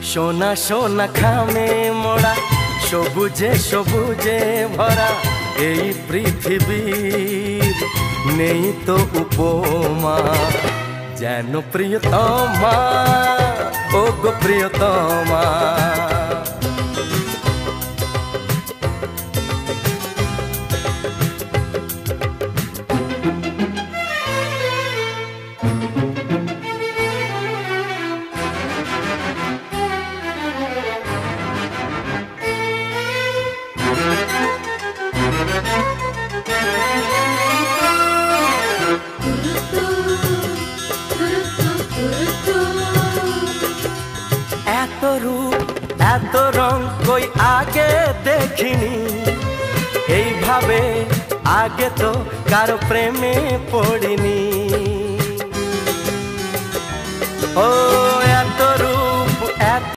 সোনা সোনা খামে মোড়া সবুজে সবুজে ভরা এই পৃথিবীর নেই তো উপমা যেন প্রিয়তমা ও গো প্রিয়তমা। এত রূপ এত রং কই আগে দেখিনি, এইভাবে আগে তো কারো প্রেমে পড়িনি। ও